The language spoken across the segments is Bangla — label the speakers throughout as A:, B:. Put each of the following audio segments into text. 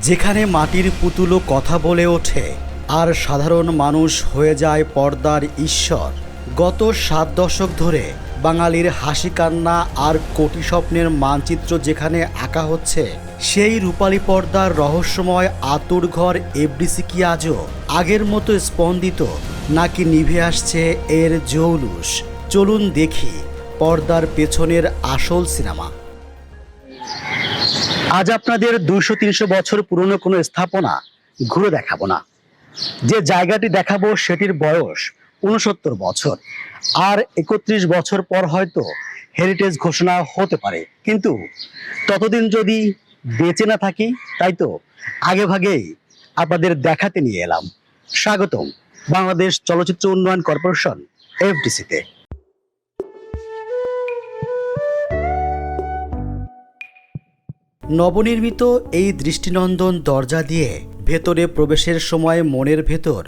A: যেখানে মাটির পুতুলও কথা বলে ওঠে আর সাধারণ মানুষ হয়ে যায় পর্দার ঈশ্বর। গত 7 দশক ধরে বাঙালির হাসি কান্না আর কোটি স্বপ্নের মানচিত্র যেখানে আঁকা হচ্ছে, সেই রূপালী পর্দার রহস্যময় আঁতুড়ঘর এফডিসি কি আজও আগের মতো স্পন্দিত, নাকি নিভে আসছে এর জৌলুস? চলুন দেখি পর্দার পেছনের আসল সিনেমা। আজ আপনাদের 200-300 বছর পুরনো কোনো স্থাপনা ঘুরে দেখাবো না। যে জায়গাটি দেখাবো সেটির বয়স 69 বছর, আর 31 বছর পর হয়তো হেরিটেজ ঘোষণা হতে পারে। কিন্তু ততদিন যদি বেঁচে না থাকি, তাই তো আগে ভাগেই আপনাদের দেখাতে নিয়ে এলাম। স্বাগতম বাংলাদেশ চলচ্চিত্র উন্নয়ন কর্পোরেশন এফডিসিতে। নবনির্মিত এই দৃষ্টিনন্দন দরজা দিয়ে ভেতরে প্রবেশের সময় মনের ভেতর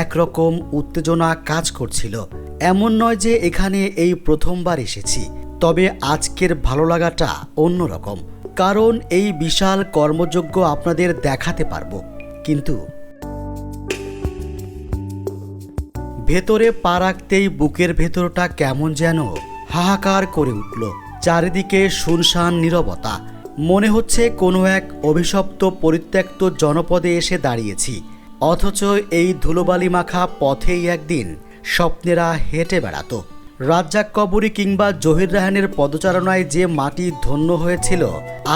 A: একরকম উত্তেজনা কাজ করছিল। এমন নয় যে এখানে এই প্রথমবার এসেছি, তবে আজকের ভালো লাগাটা অন্যরকম, কারণ এই বিশাল কর্মযজ্ঞ আপনাদের দেখাতে পারবো। কিন্তু ভেতরে পা রাখতেই বুকের ভেতরটা কেমন যেন হাহাকার করে উঠল। চারিদিকে শুনশান নীরবতা, মনে হচ্ছে কোনো এক অভিশপ্ত পরিত্যক্ত জনপদে এসে দাঁড়িয়েছি। অথচ এই ধুলোবালি মাখা পথেই একদিন স্বপ্নেরা হেঁটে বেড়াতো। রাজ্জাক কবরী কিংবা জহির রায়হানের পদচারণায় যে মাটি ধন্য হয়েছিল,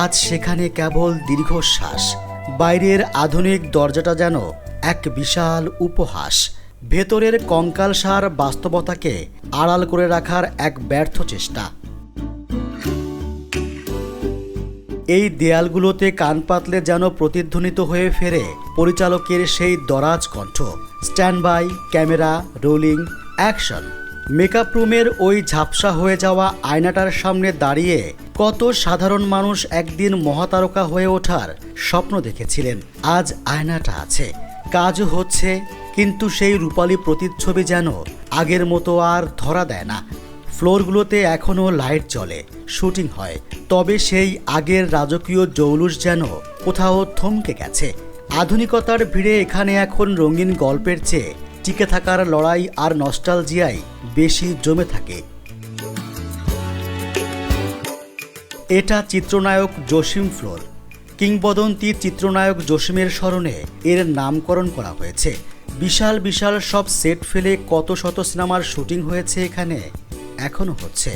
A: আজ সেখানে কেবল দীর্ঘশ্বাস। বাইরের আধুনিক দরজাটা যেন এক বিশাল উপহাস, ভেতরের কঙ্কালসার বাস্তবতাকে আড়াল করে রাখার এক ব্যর্থ চেষ্টা। এই দেয়ালগুলোতে কান পাতলে যেন প্রতিধ্বনিত হয়ে ফেরে পরিচালকের সেই দরাজ কণ্ঠ। Stand by, camera, rolling, action. Makeup রুমের ওই ঝাপসা হয়ে যাওয়া আয়নাটার সামনে দাঁড়িয়ে কত সাধারণ মানুষ একদিন মহাতারকা হয়ে ওঠার স্বপ্ন দেখেছিলেন। আজ আয়নাটা আছে, কাজও হচ্ছে, কিন্তু সেই রূপালী প্রতিচ্ছবি যেন আগের মতো আর ধরা দেয় না। ফ্লোরগুলোতে এখনও লাইট জ্বলে, শুটিং হয়, তবে সেই আগের রাজকীয় জৌলুস যেন কোথাও থমকে গেছে। আধুনিকতার ভিড়ে এখানে এখন রঙিন গল্পের চেয়ে টিকে থাকার লড়াই আর নস্টালজিয়াই বেশি জমে থাকে। এটা চিত্রনায়ক জসিম ফ্লোর। কিংবদন্তি চিত্রনায়ক জসিমের স্মরণে এর নামকরণ করা হয়েছে। বিশাল বিশাল সব সেট ফেলে কত শত সিনেমার শুটিং হয়েছে এখানে, এখনো হচ্ছে।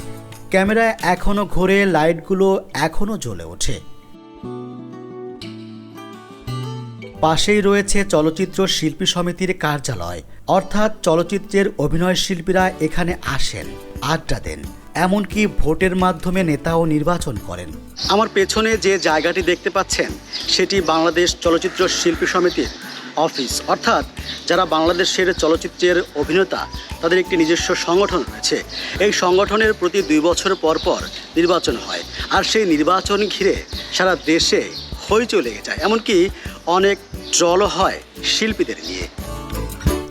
A: ক্যামেরায় এখনো ঘোরে, লাইটগুলো এখনো জ্বলে ওঠে। পাশেই রয়েছে চলচ্চিত্র শিল্পী সমিতির কার্যালয়, অর্থাৎ চলচ্চিত্রের অভিনয় শিল্পীরা এখানে আসেন, আড্ডা দেন, এমনকি ভোটের মাধ্যমে নেতাও নির্বাচন করেন। আমার পেছনে যে জায়গাটি দেখতে পাচ্ছেন, সেটি বাংলাদেশ চলচ্চিত্র শিল্পী সমিতির অফিস। অর্থাৎ যারা বাংলাদেশের চলচ্চিত্রের অভিনেতা, তাদের একটি নিজস্ব সংগঠন রয়েছে। এই সংগঠনের প্রতি 2 বছর পর পর নির্বাচন হয়, আর সেই নির্বাচন ঘিরে সারা দেশে হইচই লেগে যায়, এমনকি অনেক ট্রলও হয় শিল্পীদের নিয়ে।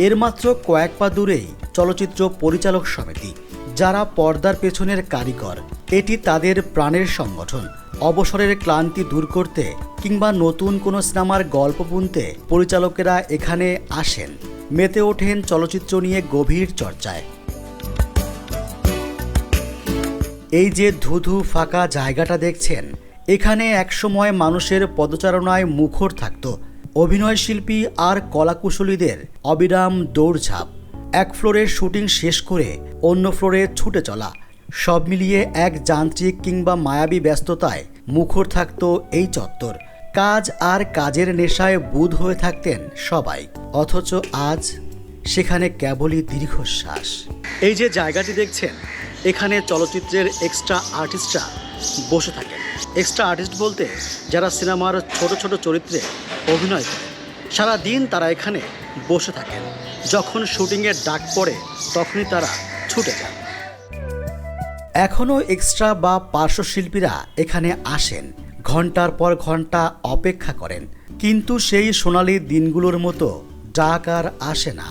A: এর মাত্র কয়েক পা দূরেই চলচ্চিত্র পরিচালক সমিতি, যারা পর্দার পেছনের কারিগর। এটি তাদের প্রাণের সংগঠন। অবসরের ক্লান্তি দূর করতে কিংবা নতুন কোনো সিনেমার গল্প বুনতে পরিচালকেরা এখানে আসেন, মেতে ওঠেন চলচ্চিত্র নিয়ে গভীর চর্চায়। এই যে ধুধু ফাঁকা জায়গাটা দেখছেন, এখানে একসময় মানুষের পদচারণায় মুখর থাকত। অভিনয় শিল্পী আর কলাকুশলীদের অবিরাম দৌড়ঝাঁপ, এক ফ্লোরের শুটিং শেষ করে অন্য ফ্লোরে ছুটে চলা, সব মিলিয়ে এক যান্ত্রিক কিংবা মায়াবী ব্যস্ততায় মুখর থাকত এই চত্বর। কাজ আর কাজের নেশায় বুঁদ হয়ে থাকতেন সবাই, অথচ আজ সেখানে কেবলই দীর্ঘশ্বাস। এই যে জায়গাটি দেখছেন, এখানে চলচ্চিত্রের এক্সট্রা আর্টিস্টরা বসে থাকেন। এক্সট্রা আর্টিস্ট বলতে যারা সিনেমার ছোট ছোট চরিত্রে অভিনয় করেন, সারাদিন তারা এখানে বসে থাকেন। যখন শুটিংয়ের ডাক পড়ে, তখনই তারা ছুটে যান। এখনও এক্সট্রা বা পার্শ্বশিল্পীরা এখানে আসেন, ঘন্টার পর ঘন্টা অপেক্ষা করেন, কিন্তু সেই সোনালি দিনগুলোর মতো ডাক আর আসে না।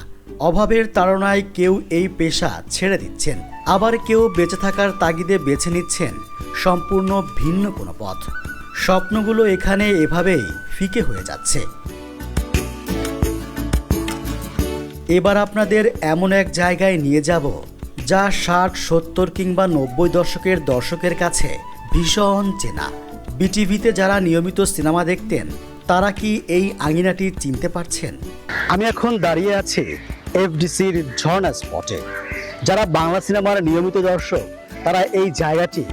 A: অভাবের তাড়নায় কেউ এই পেশা ছেড়ে দিচ্ছেন, আবার কেউ বেঁচে থাকার তাগিদে বেছে নিচ্ছেন সম্পূর্ণ ভিন্ন কোনো পথ। স্বপ্নগুলো এখানে এভাবেই ফিকে হয়ে যাচ্ছে। এবার আপনাদের এমন এক জায়গায় নিয়ে যাব যা 60, 70 কিংবা 90 দশকের দর্শকের কাছে ভীষণ চেনা। বিটিভিতে যারা নিয়মিত সিনেমা দেখতেন তারা কি এই আঙিনাটি চিনতে পারছেন? আমি এখন দাঁড়িয়ে আছি এফডিসির ঝর্ণা স্পটে। যারা বাংলা সিনেমার নিয়মিত দর্শক তারা এই জায়গাটি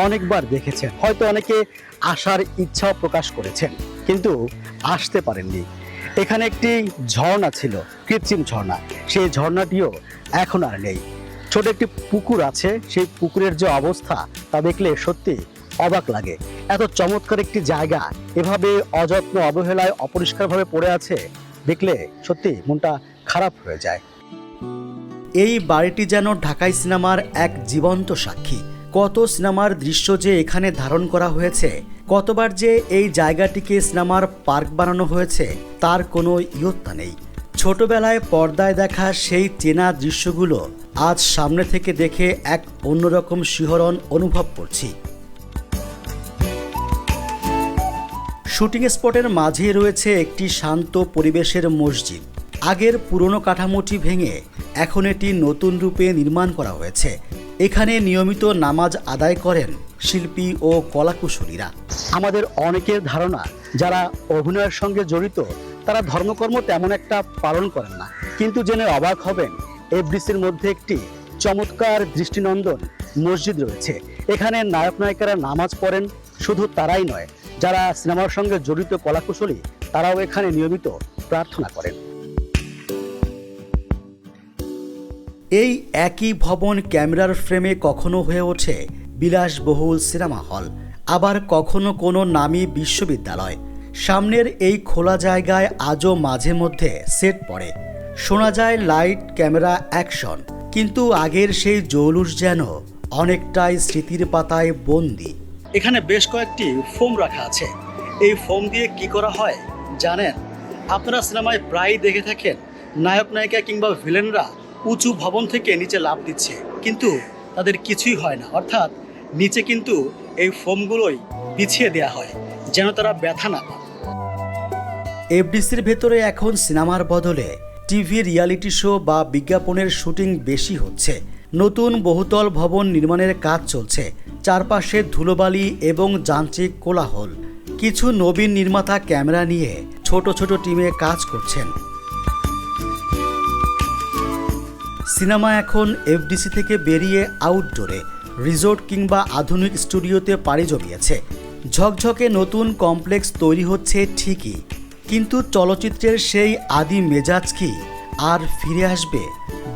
A: অনেকবার দেখেছেন, হয়তো অনেকে আসার ইচ্ছাও প্রকাশ করেছেন কিন্তু আসতে পারেননি। এখানে একটি ঝর্ণা ছিল, কৃত্রিম ঝর্ণা। সেই ঝর্ণাটিও এখন আর নেই। ছোট একটি পুকুর আছে, সেই পুকুরের যে অবস্থা তা দেখলে সত্যি অবাক লাগে। এত চমৎকার একটি জায়গা এভাবে অযত্ন অবহেলায় অপরিষ্কারভাবে পড়ে আছে, দেখলে সত্যি মনটা খারাপ হয়ে যায়। এই বাড়িটি যেন ঢাকাই সিনেমার এক জীবন্ত সাক্ষী। কত সিনেমার দৃশ্য যে এখানে ধারণ করা হয়েছে, কতবার যে এই জায়গাটিকে সিনেমার পার্ক বানানো হয়েছে তার কোনো ইয়ত্তা নেই। ছোটবেলায় পর্দায় দেখা সেই চেনা দৃশ্যগুলো আজ সামনে থেকে দেখে এক অন্যরকম শিহরণ অনুভব করছি। শুটিং স্পটের মাঝে রয়েছে একটি শান্ত পরিবেশের মসজিদ। আগের পুরনো কাঠামোটি ভেঙে এখন এটি নতুন রূপে নির্মাণ করা হয়েছে। এখানে নিয়মিত নামাজ আদায় করেন শিল্পী ও কলাকুশলীরা। আমাদের অনেকের ধারণা যারা অভিনয়ের সঙ্গে জড়িত তারা ধর্মকর্ম তেমন একটা পালন করেন না, কিন্তু জেনে অবাক হবেন এফডিসির মধ্যে একটি চমৎকার দৃষ্টিনন্দন মসজিদ রয়েছে। এখানে নায়ক নায়িকারা নামাজ পড়েন। শুধু তারাই নয়, যারা সিনেমার সঙ্গে জড়িত কলাকুশলী তারাও এখানে নিয়মিত প্রার্থনা করেন। এই একই ভবন ক্যামেরার ফ্রেমে কখনো হয়ে ওঠে বিলাসবহুল সিনেমা হল, আবার কখনো কোনো নামী বিশ্ববিদ্যালয়। সামনের এই খোলা জায়গায় আজও মাঝে মধ্যে সেট পড়ে, শোনা যায় লাইট, ক্যামেরা, অ্যাকশন। কিন্তু আগের সেই জৌলুস যেন অনেকটাই স্মৃতির পাতায় বন্দি। এখানে বেশ কয়েকটি ফোম রাখা আছে। এই ফোম দিয়ে কি করা হয় জানেন? আপনারা সিনেমায় প্রায়ই দেখে থাকেন নায়ক নায়িকা কিংবা ভিলেনরা উঁচু ভবন থেকে নিচে লাফ দিচ্ছে, কিন্তু তাদের কিছুই হয় না। অর্থাৎ নিচে কিন্তু এই ফোমগুলোই বিছিয়ে দেওয়া হয় যেন তারা ব্যথা না পায়। এফডিসির ভেতরে এখন সিনেমার বদলে টিভি রিয়ালিটি শো বা বিজ্ঞাপনের শুটিং বেশি হচ্ছে। নতুন বহুতল ভবন নির্মাণের কাজ চলছে, চারপাশে ধুলোবালি এবং যান্ত্রিক কোলাহল। কিছু নবীন নির্মাতা ক্যামেরা নিয়ে ছোট ছোট টিমে কাজ করছেন। সিনেমা এখন এফডিসি থেকে বেরিয়ে আউটডোরে, রিসোর্ট কিংবা আধুনিক স্টুডিওতে পাড়ি জমিয়েছে। ঝকঝকে নতুন কমপ্লেক্স তৈরি হচ্ছে ঠিকই, কিন্তু চলচ্চিত্রের সেই আদি মেজাজ কি আর ফিরে আসবে?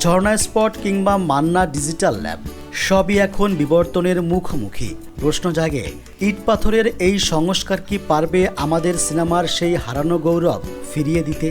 A: ঝর্ণা স্পট কিংবা মান্না ডিজিটাল ল্যাব সবই এখন বিবর্তনের মুখোমুখি। প্রশ্ন জাগে, ইট পাথরের এই সংস্কার কি পারবে আমাদের সিনেমার সেই হারানো গৌরব ফিরিয়ে দিতে?